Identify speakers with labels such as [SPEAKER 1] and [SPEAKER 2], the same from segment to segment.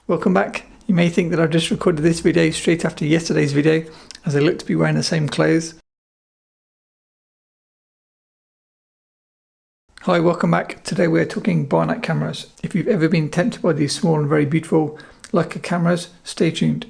[SPEAKER 1] Welcome back. You may think that I've just recorded this video straight after yesterday's video, as I look to be wearing the same clothes. Hi, welcome back. Today we're talking Barnack cameras. If you've ever been tempted by these small and very beautiful Leica cameras, stay tuned.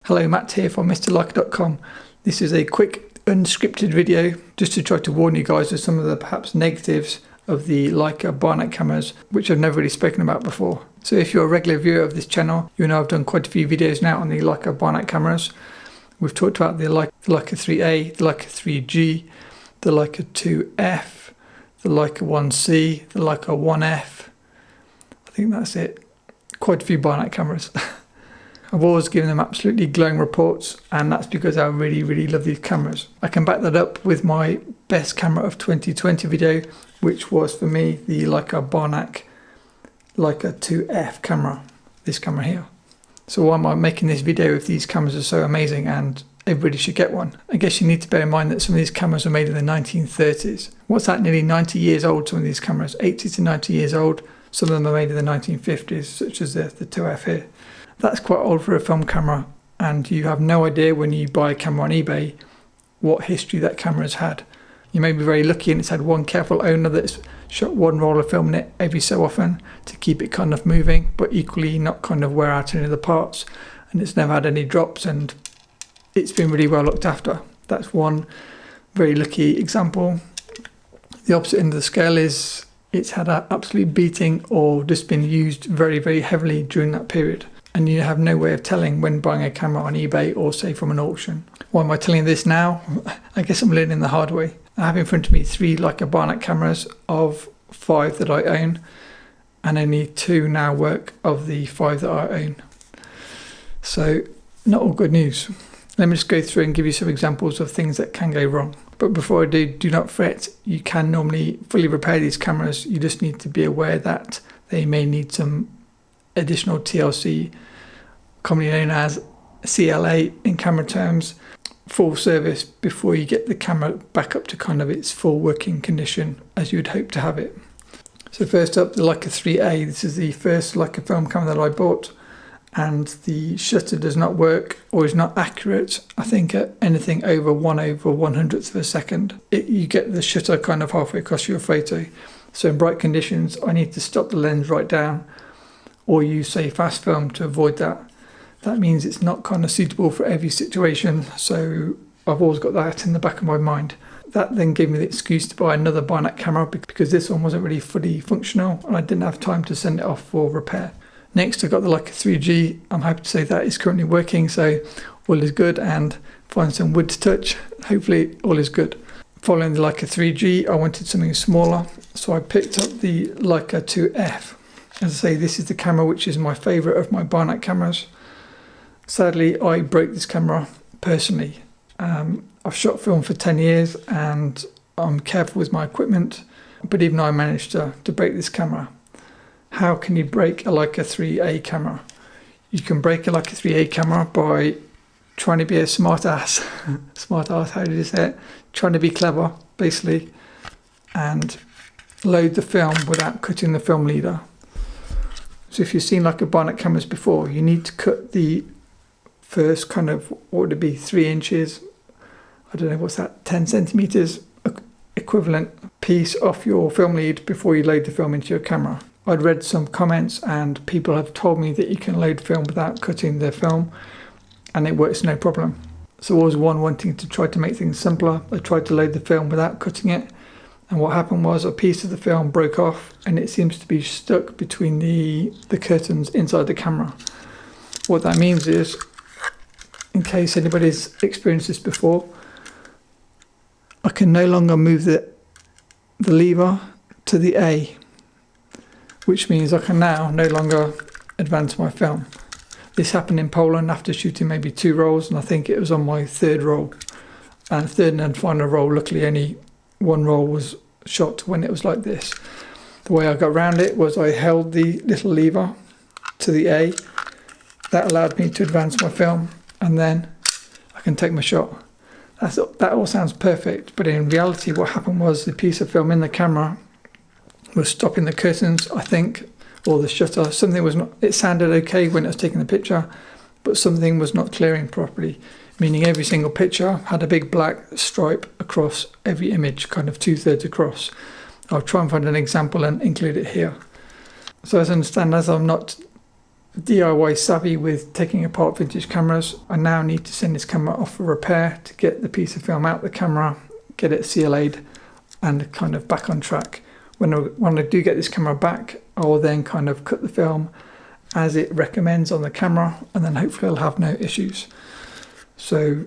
[SPEAKER 1] Hello, Matt here from MrLeica.com. This is a quick unscripted video just to try to warn you guys of some of the perhaps negatives of the Leica Barnack cameras, which I've never really spoken about before. So if you're a regular viewer of this channel, you know I've done quite a few videos now on the Leica Barnack cameras. We've talked about the Leica 3A, the Leica 3G, the Leica 2F, the Leica 1C, the Leica 1F. I think that's it. Quite a few Barnack cameras. I've always given them absolutely glowing reports, and that's because I really love these cameras. I can back that up with my best camera of 2020 video, which was for me the Leica Barnack Leica 2F camera, this camera here. So why am I making this video if these cameras are so amazing and everybody should get one? I guess you need to bear in mind that some of these cameras were made in the 1930s. What's that, nearly 90 years old, some of these cameras, 80 to 90 years old. Some of them are made in the 1950s, such as the 2F here. That's quite old for a film camera, and you have no idea when you buy a camera on eBay what history that camera has had. You may be very lucky and it's had one careful owner that's shot one roll of film in it every so often to keep it kind of moving, but equally not kind of wear out any of the parts, and it's never had any drops and it's been really well looked after. That's one very lucky example. The opposite end of the scale is it's had an absolute beating or just been used very heavily during that period. And you have no way of telling when buying a camera on eBay or say from an auction. Why am I telling you this now? I guess I'm learning the hard way. I have in front of me 3 Leica Barnack cameras of 5 that I own, and only 2 now work of the 5 that I own. So not all good news. Let me just go through and give you some examples of things that can go wrong. But before I do not fret. You can normally fully repair these cameras. You just need to be aware that they may need some additional TLC, commonly known as CLA in camera terms, full service before you get the camera back up to kind of its full working condition as you would hope to have it. So first up, the Leica 3A. This is the first Leica film camera that I bought, and the shutter does not work or is not accurate. I think at anything over 1/100th of a second, you get the shutter kind of halfway across your photo. So in bright conditions, I need to stop the lens right down or use, say, fast film to avoid that. That means it's not kind of suitable for every situation, so I've always got that in the back of my mind. That then gave me the excuse to buy another Barnack camera because this one wasn't really fully functional and I didn't have time to send it off for repair. Next, I got the Leica 3G. I'm happy to say that is currently working, so all is good, and find some wood to touch. Hopefully all is good. Following the Leica 3G, I wanted something smaller, so I picked up the Leica 2F. As I say, this is the camera which is my favourite of my Barnack cameras. Sadly, I broke this camera personally. I've shot film for 10 years and I'm careful with my equipment, but even I managed to break this camera. How can you break a Leica 3A camera? You can break a Leica 3A camera by trying to be a smart ass, how did you say it? Trying to be clever, basically, and load the film without cutting the film leader. So if you've seen Leica Barnack cameras before, you need to cut the first kind of, what would it be, 3 inches, I don't know, what's that, 10 centimeters equivalent piece off your film lead before you load the film into your camera. I'd read some comments and people have told me that you can load film without cutting the film and it works no problem. So I was wanting to try to make things simpler. I tried to load the film without cutting it, and what happened was a piece of the film broke off and it seems to be stuck between the curtains inside the camera. What that means is, in case anybody's experienced this before, I can no longer move the lever to the A, which means I can now no longer advance my film. This happened in Poland after shooting maybe 2 rolls, and I think it was on my 3rd roll. And 3rd and final roll, luckily only 1 roll was shot when it was like this. The way I got around it was I held the little lever to the A. That allowed me to advance my film, and then I can take my shot. That all sounds perfect, but in reality what happened was the piece of film in the camera was stopping the curtains, I think, or the shutter. Something was not, it sounded okay when it was taking the picture, but something was not clearing properly, meaning every single picture had a big black stripe across every image, kind of 2/3 across. I'll try and find an example and include it here. So as I understand, as I'm not DIY savvy with taking apart vintage cameras, I now need to send this camera off for repair to get the piece of film out the camera, get it CLA'd and kind of back on track. When I do get this camera back, I will then kind of cut the film as it recommends on the camera, and then hopefully I'll have no issues. So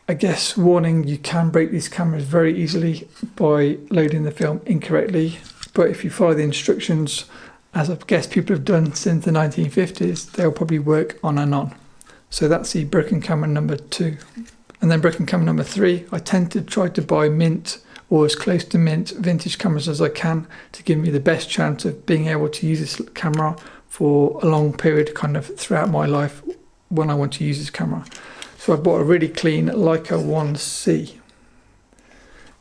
[SPEAKER 1] I guess warning, you can break these cameras very easily by loading the film incorrectly, but if you follow the instructions, as I guess people have done since the 1950s, they'll probably work on and on. So that's the broken camera number 2. And then broken camera number 3, I tend to try to buy mint or as close to mint vintage cameras as I can to give me the best chance of being able to use this camera for a long period kind of throughout my life when I want to use this camera. So I bought a really clean Leica 1C.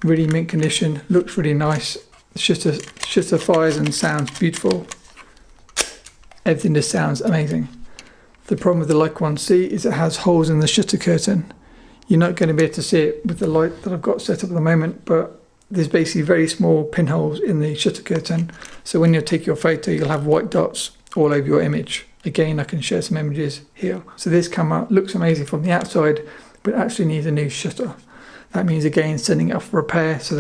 [SPEAKER 1] Really mint condition, looks really nice. Shutter fires and sounds beautiful. Everything just sounds amazing. The problem with the Leica 1C is it has holes in the shutter curtain. You're not going to be able to see it with the light that I've got set up at the moment, but there's basically very small pinholes in the shutter curtain. So when you take your photo, you'll have white dots all over your image. Again, I can share some images here. So this camera looks amazing from the outside, but actually needs a new shutter. That means again sending it off for repair, so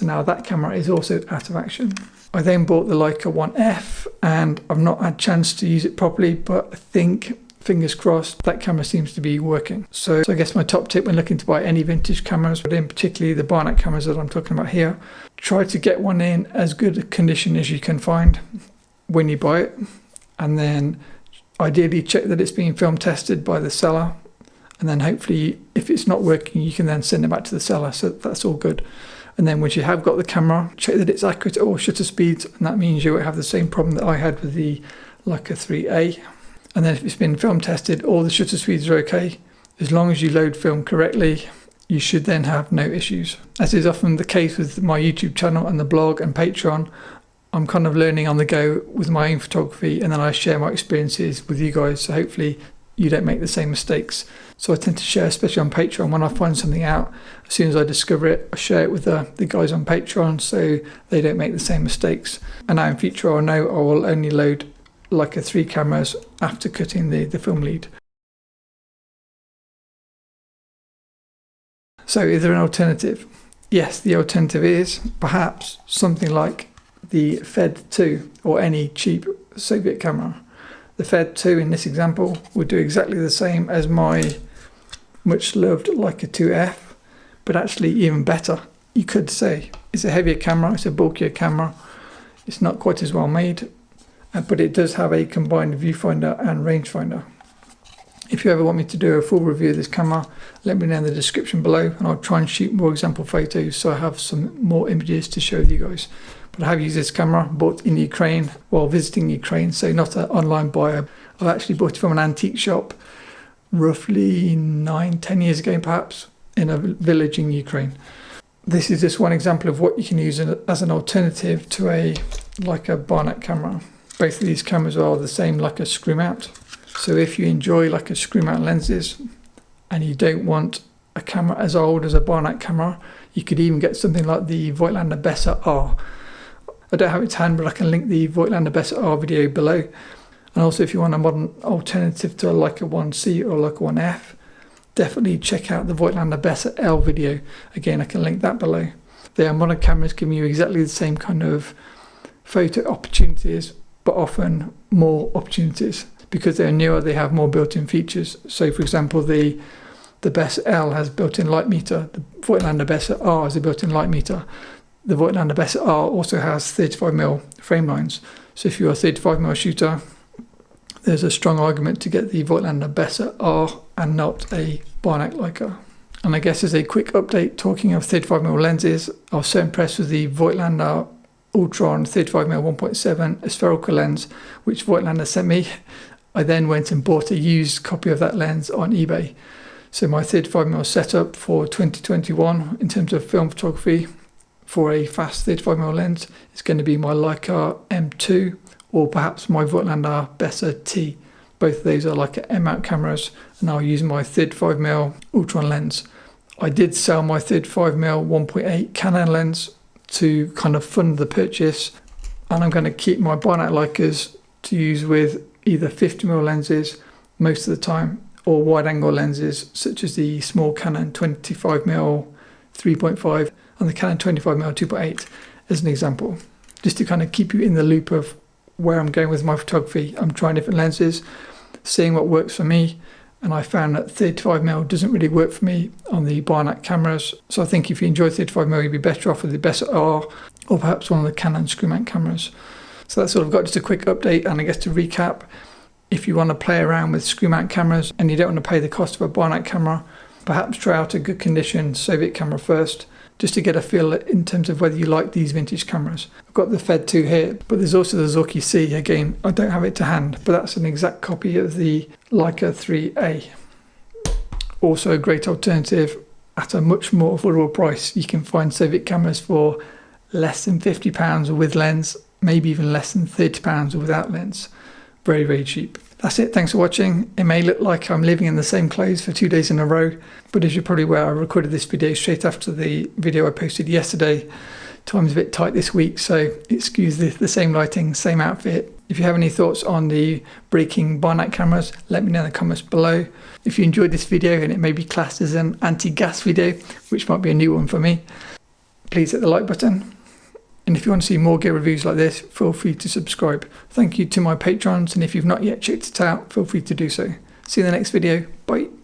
[SPEAKER 1] now that camera is also out of action. I then bought the Leica 1F, and I've not had a chance to use it properly, but I think, fingers crossed, that camera seems to be working. So I guess my top tip when looking to buy any vintage cameras, but in particularly the Barnack cameras that I'm talking about here, try to get one in as good a condition as you can find when you buy it, and then ideally check that it's being film tested by the seller, and then hopefully if it's not working you can then send it back to the seller, so that's all good. And then once you have got the camera, check that it's accurate at all shutter speeds, and that means you won't have the same problem that I had with the Leica 3A. And then if it's been film tested, all the shutter speeds are okay. As long as you load film correctly, you should then have no issues. As is often the case with my YouTube channel and the blog and Patreon, I'm kind of learning on the go with my own photography, and then I share my experiences with you guys, so hopefully you don't make the same mistakes. So I tend to share, especially on Patreon, when I find something out, as soon as I discover it, I share it with the guys on Patreon so they don't make the same mistakes. And now in future I'll know I will only load Leica 3 cameras after cutting the film lead. So is there an alternative? Yes, the alternative is perhaps something like the Fed 2 or any cheap Soviet camera. The Fed 2 in this example would do exactly the same as my much loved Leica 2F, but actually even better, you could say. It's a heavier camera, it's a bulkier camera, it's not quite as well made, but it does have a combined viewfinder and rangefinder. If you ever want me to do a full review of this camera, let me know in the description below, and I'll try and shoot more example photos so I have some more images to show you guys. But I have used this camera, bought in Ukraine while visiting Ukraine, so not an online buyer. I actually bought it from an antique shop roughly 9-10 years ago perhaps, in a village in Ukraine. This is just one example of what you can use as an alternative to a Leica Barnack camera. Both of these cameras are the same Leica screw mount. So if you enjoy Leica screw mount lenses and you don't want a camera as old as a Barnack camera, you could even get something like the Voigtlander Bessa R. I don't have it to hand, but I can link the Voigtlander Bessa R video below. And also if you want a modern alternative to a Leica 1C or Leica 1F, definitely check out the Voigtlander Bessa L video. Again, I can link that below. They are modern cameras giving you exactly the same kind of photo opportunities, but often more opportunities. Because they're newer, they have more built-in features. So for example, the Bessa L has built-in light meter, the Voigtlander Bessa R has a built-in light meter. The Voigtlander Bessa R also has 35mm frame lines. So if you're a 35mm shooter, there's a strong argument to get the Voigtlander Bessa R and not a Barnack Leica. And I guess as a quick update, talking of 35mm lenses, I was so impressed with the Voigtlander Ultron 35mm 1.7 a spherical lens, which Voigtlander sent me. I then went and bought a used copy of that lens on eBay. So my 35mm setup for 2021 in terms of film photography for a fast 35mm lens is going to be my Leica M2 or perhaps my Voigtlander Bessa T. Both of those are like M mount cameras, and I'll use my 35mm Ultron lens. I did sell my 35mm 1.8 Canon lens to kind of fund the purchase, and I'm going to keep my Barnack Leicas to use with either 50mm lenses most of the time, or wide angle lenses such as the small Canon 25mm 3.5 and the Canon 25mm 2.8 as an example, just to kind of keep you in the loop of where I'm going with my photography. I'm trying different lenses, seeing what works for me, and I found that 35mm doesn't really work for me on the Barnack cameras. So I think if you enjoy 35mm, you'd be better off with the Bessa R, or perhaps one of the Canon screw mount cameras. So that's all I've got, just a quick update. And I guess to recap, if you want to play around with screw mount cameras and you don't want to pay the cost of a Barnack camera, perhaps try out a good condition Soviet camera first, just to get a feel in terms of whether you like these vintage cameras. I've got the Fed 2 here, but there's also the Zorki C. Again, I don't have it to hand, but that's an exact copy of the Leica 3A. Also a great alternative at a much more affordable price. You can find Soviet cameras for less than £50 with lens, maybe even less than £30 without lens. Very, very cheap. That's it. Thanks for watching. It may look like I'm living in the same clothes for 2 days in a row, but as you're probably aware, I recorded this video straight after the video I posted yesterday. Time's a bit tight this week, so excuse the same lighting, same outfit. If you have any thoughts on the breaking Barnack cameras, let me know in the comments below. If you enjoyed this video and it may be classed as an anti-gas video, which might be a new one for me, please hit the like button. And if you want to see more gear reviews like this, feel free to subscribe. Thank you to my patrons, and if you've not yet checked it out, feel free to do so. See you in the next video. Bye.